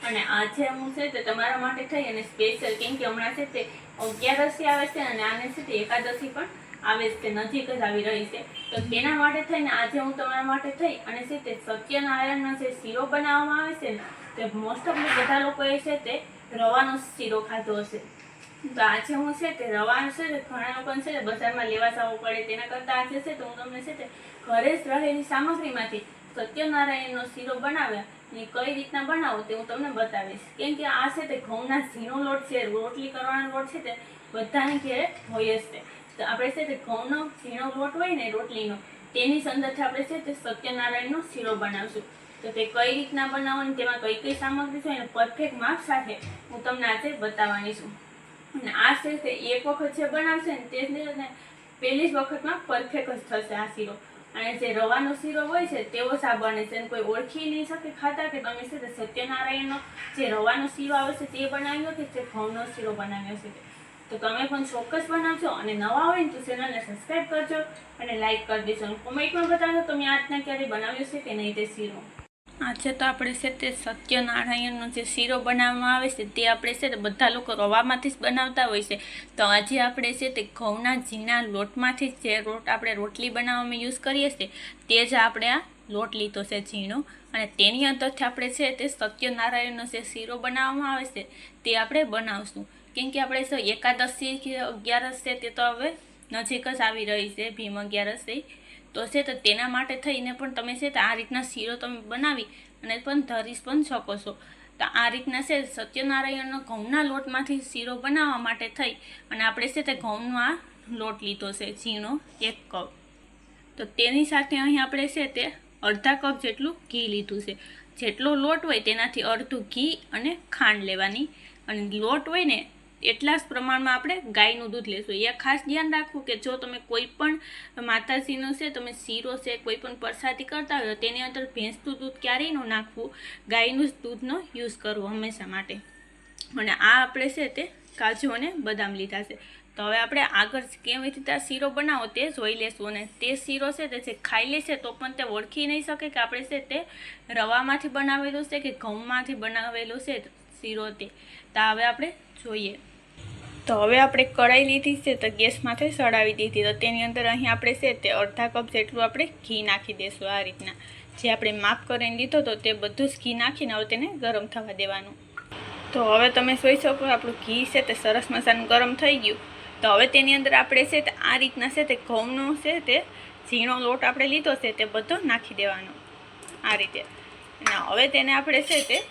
અને આજે હું છે તે તમારા માટે થઈ અને સ્પેશિયલ કેમ કે હમણાં છે તે 11 આવે છે અને આને છે તે એકાદશી પણ આવે છે, નજીક જ આવી રહી છે. તો તેના માટે થઈને આજે હું તમારા માટે થઈ અને છે તે સત્યનારાયણનો જે શીરો બનાવવામાં આવે છે ને, તે મોસ્ટ ઓફલી બધા લોકોએ છે તે રવાનો શીરો ખાધો હશે. તો આજે હું છે તે રવાનો છે તે ઘણા લોકોને છે તે બજારમાં લેવા જવું પડે, તેના કરતાં આજે છે તો હું તમને છે તે ઘરે જ રહેલી સામગ્રીમાંથી સત્યનારાયણનો શીરો બનાવ્યા ને કઈ રીતના બનાવો તે હું તમને બતાવીશ. કેમ કે આ છે તે ઘઉંના ઝીણો લોટ છે, રોટલી કરવાનો લોટ છે તે બધાને ઘેરે હોય જ છે. તો આપણે છે તે ઘઉંનો ઝીણો લોટ હોય ને રોટલીનો, તેની જ અંદરથી આપણે છે તે સત્યનારાયણનો શીરો બનાવશું. તો તે કઈ રીતના બનાવવાની, તેમાં કઈ કઈ સામગ્રી છે એને પરફેક્ટ માપ સાથે હું તમને આજે બતાવવાની છું. અને આ છે તે એક વખત જે બનાવશે ને તે ને પહેલી જ વખતમાં પરફેક્ટ જ થશે આ શીરો. અને જે રવાનો શીરો હોય છે તેવો જ આ બને છે, કોઈ ઓળખી નહીં શકે ખાતા કે તમે છે તે સત્યનારાયણનો જે રવાનો શીરો આવે છે તે બનાવ્યો કે જે ઘઉંનો શીરો બનાવ્યો છે. તો તમે પણ ચોક્કસ બનાવજો અને નવા હોય ને તો ચેનલને સબસ્ક્રાઈબ કરજો અને લાઈક કરી દેજો અને કોમેન્ટમાં બતાવજો તમે આ રીતના ક્યારેય બનાવ્યો છે કે નહીં તે શીરો. આજે તો આપણે છે તે સત્યનારાયણનો જે શીરો બનાવવામાં આવે છે તે આપણે છે તે બધા લોકો રવામાંથી જ બનાવતા હોય છે. તો આજે આપણે છે તે ઘઉંના ઝીણા લોટમાંથી જે આપણે રોટલી બનાવવામાં યુઝ કરીએ છીએ તે જ આપણે આ લોટ લીધો છે ઝીણો, અને તેની અંદરથી આપણે છે તે સત્યનારાયણનો જે શીરો બનાવવામાં આવે છે તે આપણે બનાવશું. કેમ કે આપણે એકાદશી કે 11 છે તે તો હવે નજીક જ આવી રહી છે, ભીમ 11 તો છે તો તેના માટે થઈને પણ તમે છે તો આ રીતના શીરો તમે બનાવી અને પણ ધરી પણ શકો છો. તો આ રીતના છે સત્યનારાયણનો ઘઉંના લોટમાંથી શીરો બનાવવા માટે થઈ અને આપણે છે તે ઘઉંનો આ લોટ લીધો છે ઝીણો 1 કપ. તો તેની સાથે અહીં આપણે છે તે અડધા કપ જેટલું ઘી લીધું છે. જેટલો લોટ હોય તેનાથી અડધું ઘી અને ખાંડ લેવાની, અને લોટ હોય ને એટલા જ પ્રમાણમાં આપણે ગાયનું દૂધ લેશું. એ ખાસ ધ્યાન રાખવું કે જો તમે કોઈ પણ માતાજીનો છે તમે શીરો છે કોઈ પણ પ્રસાદી કરતા હોય તેની અંદર ભેંસનું દૂધ ક્યારેય ન નાખવું, ગાયનું જ દૂધનો યુઝ કરવો હંમેશા માટે. અને આ આપણે છે તે કાજુ અને બદામ લીધા છે. તો હવે આપણે આગળ કેવી રીતે શીરો બનાવો તે જોઈ લેશું. અને તે શીરો છે તે જે ખાઈ લે છે તો પણ તે ઓળખી નહીં શકે કે આપણે છે તે રવામાંથી બનાવેલું છે કે ઘઉંમાંથી બનાવેલું છે શીરો તે. તો હવે આપણે જોઈએ. તો હવે આપણે કઢાઈ લીધી છે તો ગેસમાંથી ચડાવી દીધી. તો તેની અંદર અહીં આપણે છે તે અડધા કપ જેટલું આપણે ઘી નાખી દઈશું. આ રીતના જે આપણે માપ કરીને લીધો તો તે બધું જ ઘી નાખીને હવે તેને ગરમ થવા દેવાનું. તો હવે તમે જોઈ શકો આપણું ઘી છે તે સરસ મજાનું ગરમ થઈ ગયું. તો હવે તેની અંદર આપણે છે તે આ રીતના છે તે ઘઉંનો છે તે ઝીણો લોટ આપણે લીધો છે તે બધો નાખી દેવાનો આ રીતે. અને હવે તેને આપણે છે તે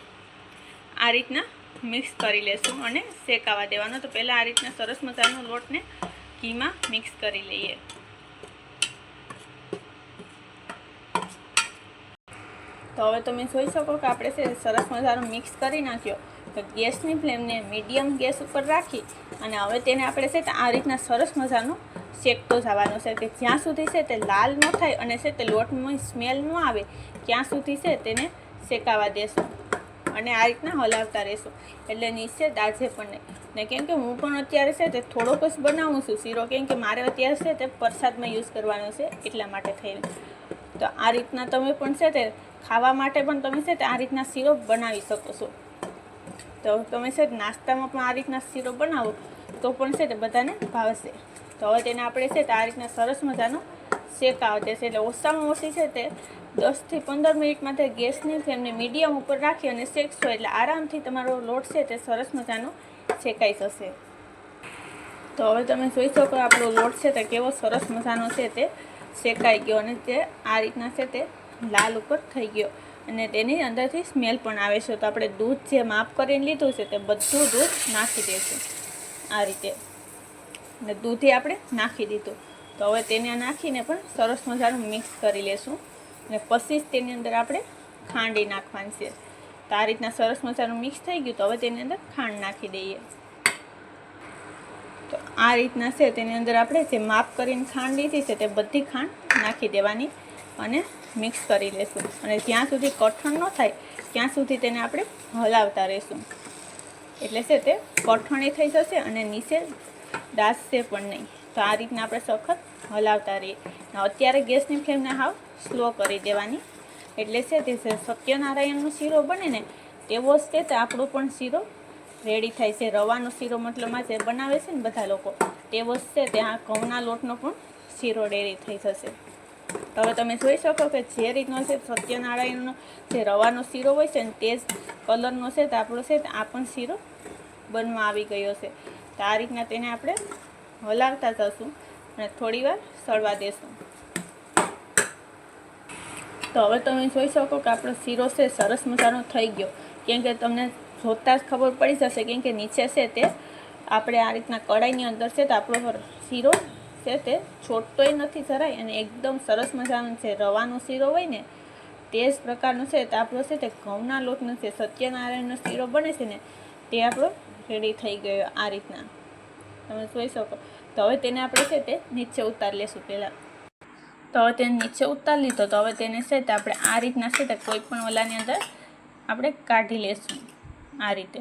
આ રીતના મિક્સ કરી લેશું અને શેકાવા દેવાનો. તો પહેલાં આ રીતના સરસ મજાનો લોટને ઘીમાં મિક્સ કરી લઈએ. તો હવે તમે જોઈ શકો કે આપણે છે સરસ મજાનો મિક્સ કરી નાખ્યો. તો ગેસની ફ્લેમને મીડિયમ ગેસ ઉપર રાખી અને હવે તેને આપણે છે તે આ રીતના સરસ મજાનો શેકતો જવાનો છે કે જ્યાં સુધી છે તે લાલ ન થાય અને છે તે લોટની સ્મેલ ન આવે ત્યાં સુધી છે તેને શેકાવા દેશું અને આ રીતના હલાવતા રહેશું. એટલે નીચે દાજે પણ નહીં. ને કેમ કે હું પણ અત્યારે છે તે થોડોક જ બનાવું છું શીરો, કેમ કે મારે અત્યારે છે તે પ્રસાદમાં યુઝ કરવાનો છે એટલા માટે થઈને. તો આ રીતના તમે પણ છે તે ખાવા માટે પણ તમે છે તે આ રીતના શીરો બનાવી શકો છો. તો તમે છે નાસ્તામાં પણ આ રીતના શીરો બનાવો તો પણ છે તે બધાને ભાવશે. તો હવે તેને આપણે છે તે આ રીતના સરસ મજાનો શેકાવા દેશે. એટલે ઓછામાં ઓછી છે તે 10 થી 15 મિનિટ માટે ગેસની ફ્લેમને મીડિયમ ઉપર રાખી અને શેકશો એટલે આરામથી તમારો લોટ છે તે સરસ મજાનો શેકાઈ જશે. તો હવે તમે જોઈ શકો આપણો લોટ છે તે કેવો સરસ મજાનો છે તે શેકાઈ ગયો અને તે આ રીતના છે તે લાલ ઉપર થઈ ગયો અને તેની અંદરથી સ્મેલ પણ આવે છે. તો આપણે દૂધ જે માપ કરીને લીધું છે તે બધું દૂધ નાખી દઈશું આ રીતે. અને દૂધે આપણે નાખી દીધું. તો હવે તેને નાખીને પણ સરસ મજાનું મિક્સ કરી લેશું અને પછી જ તેની અંદર આપણે ખાંડી નાખવાની છે. તો આ રીતના સરસ મજાનું મિક્સ થઈ ગયું. તો હવે તેની અંદર ખાંડ નાખી દઈએ. તો આ રીતના છે તેની અંદર આપણે જે માપ કરીને ખાંડ લીધી છે તે બધી ખાંડ નાખી દેવાની અને મિક્સ કરી લેશું. અને જ્યાં સુધી કઠણ ન થાય ત્યાં સુધી તેને આપણે હલાવતા રહીશું. એટલે છે તે કઠણી થઈ જશે અને નીચે દાઝશે પણ નહીં. તો આ રીતના આપણે સખત હલાવતા રહીએ. અત્યારે ગેસની ફ્લેમને હાવ સ્લો કરી દેવાની. એટલે છે તે સત્યનારાયણનો શીરો બને ને તેવો જ છે તે આપણો પણ શીરો રેડી થાય છે. રવાનો શીરો મતલબમાં જે બનાવે છે ને બધા લોકો, તેવો જ છે તે આ ઘઉંના લોટનો પણ શીરો રેડી થઈ જશે. હવે તમે જોઈ શકો કે જે રીતનો છે સત્યનારાયણનો જે રવાનો શીરો હોય છે ને તે જ કલરનો છે તો આપણો છે આ પણ શીરો બનવા આવી ગયો છે. તો આ રીતના તેને આપણે હલાવતા જશું અને થોડી વાર સળવા દેશું. તો હવે તમે જોઈ શકો કે આપણો શીરો છે સરસ મજાનો થઈ ગયો. કેમ કે તમને જોતાં જ ખબર પડી જશે, કેમ કે નીચે છે તે આપણે આ રીતના કઢાઈની અંદર છે તો આપણો શીરો છે તે છોટતોય નથી જરાય, અને એકદમ સરસ મજાનો છે રવાનો શીરો હોય ને તે જ પ્રકારનો છે તો આપણો છે તે ઘઉંના લોટનો છે સત્યનારાયણનો શીરો બને છે ને તે આપણો રેડી થઈ ગયો આ રીતના તમે જોઈ શકો. તો હવે તેને આપણે છે તે નીચે ઉતારી લેશું. પહેલાં તો હવે તેને નીચે ઉતારી લીધો. તો હવે તેને છે તે આપણે આ રીતના છે તે કોઈ પણ ઓલાની અંદર આપણે કાઢી લેશું આ રીતે.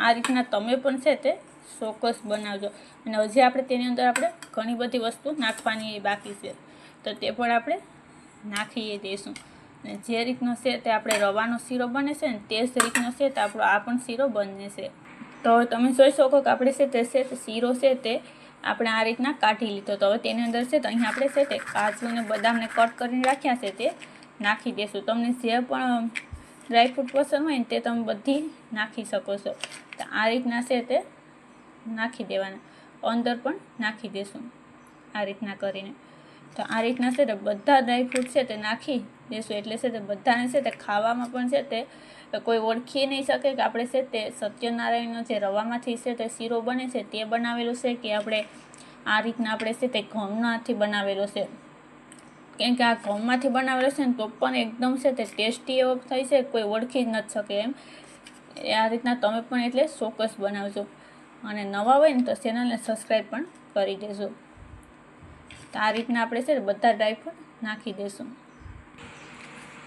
આ રીતના તમે પણ છે તે ચોક્કસ બનાવજો. અને હજી આપણે તેની અંદર આપણે ઘણી બધી વસ્તુ નાખવાની બાકી છે તો તે પણ આપણે નાખી દઈશું. અને જે રીતનો છે તે આપણે રવાનો શીરો બને છે ને તે જ રીતનો છે તો આપણો આ પણ શીરો બને છે. તો હવે તમે જોઈ શકો કે આપણે છે તે શીરો છે તે આપણે આ રીતના કાઢી લીધો. તો હવે તેની અંદર છે તો અહીંયા આપણે છે તે કાજુ અને બદામને કટ કરીને રાખ્યા છે તે નાખી દઈશું. તમને જે પણ ડ્રાયફ્રૂટ પસંદ હોય ને તે તમે બધી નાખી શકો છો. તો આ રીતના છે તે નાખી દેવાના, અંદર પણ નાખી દઈશું આ રીતના કરીને. તો આ રીતના છે તે બધા ડ્રાયફ્રૂટ છે તે નાખી દઈશું એટલે છે તે બધાને છે તે ખાવામાં પણ છે તે કોઈ ઓળખી નહીં શકે કે આપણે છે તે સત્યનારાયણનો જે રવામાંથી છે તે શીરો બને છે તે બનાવેલો છે કે આપણે આ રીતના આપણે છે તે ઘઉંમાંથી બનાવેલો છે. કેમ કે આ ઘઉંમાંથી બનાવેલો છે ને તો પણ એકદમ છે તે ટેસ્ટી એવો થાય છે, કોઈ ઓળખી જ નથી શકે એમ. આ રીતના તમે પણ એટલે ચોક્કસ બનાવજો. અને નવા હોય ને તો ચેનલને સબસ્ક્રાઈબ પણ કરી દેજો. તો આ રીતના આપણે છે બધા ડ્રાયફ્રૂટ નાખી દઈશું.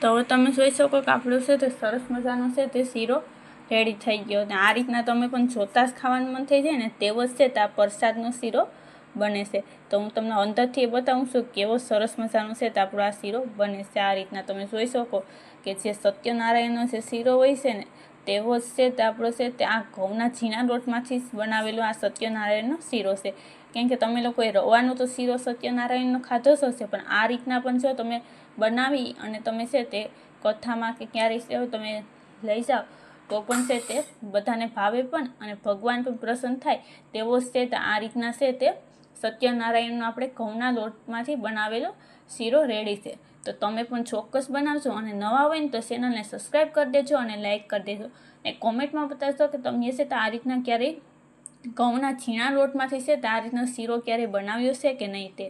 તો હવે તમે જોઈ શકો કે આપણો છે તે સરસ મજાનો છે તે શીરો રેડી થઈ ગયો. અને આ રીતના તમે પણ જોતાં જ ખાવાનું મન થઈ જાય ને તેવો જ છે તે આ પ્રસાદનો શીરો બને છે. તો હું તમને અંદરથી એ બતાવું છું કેવો સરસ મજાનો છે તે આપણો આ શીરો બને છે. આ રીતના તમે જોઈ શકો કે જે સત્યનારાયણનો જે શીરો હોય છે ને તેવો જ છે તે આપણો છે તે આ ઘઉંના ઝીણા લોટમાંથી જ બનાવેલો આ સત્યનારાયણનો શીરો છે. કેમ કે તમે લોકોએ રવાનો તો શીરો સત્યનારાયણનો ખાધો જ હશે, પણ આ રીતના પણ જો તમે બનાવી અને તમે છે તે કથામાં કે ક્યારેય તમે લઈ જાઓ તો પણ છે તે બધાને ભાવે પણ અને ભગવાન પણ પ્રસન્ન થાય તેવો જ છે તે આ રીતના છે તે સત્યનારાયણનો આપણે ઘઉંના લોટમાંથી બનાવેલો શીરો રેડી છે. તો તમે પણ ચોક્કસ બનાવજો. અને નવા હોય ને તો ચેનલને સબસ્ક્રાઈબ કરી દેજો અને લાઈક કરી દેજો. અને કોમેન્ટમાં બતાવજો કે તમને છે તો આ રીતના ક્યારેય ઘઉંના ઝીણા લોટમાંથી છે તો આ રીતનો શીરો ક્યારેય બનાવ્યો છે કે નહીં તે.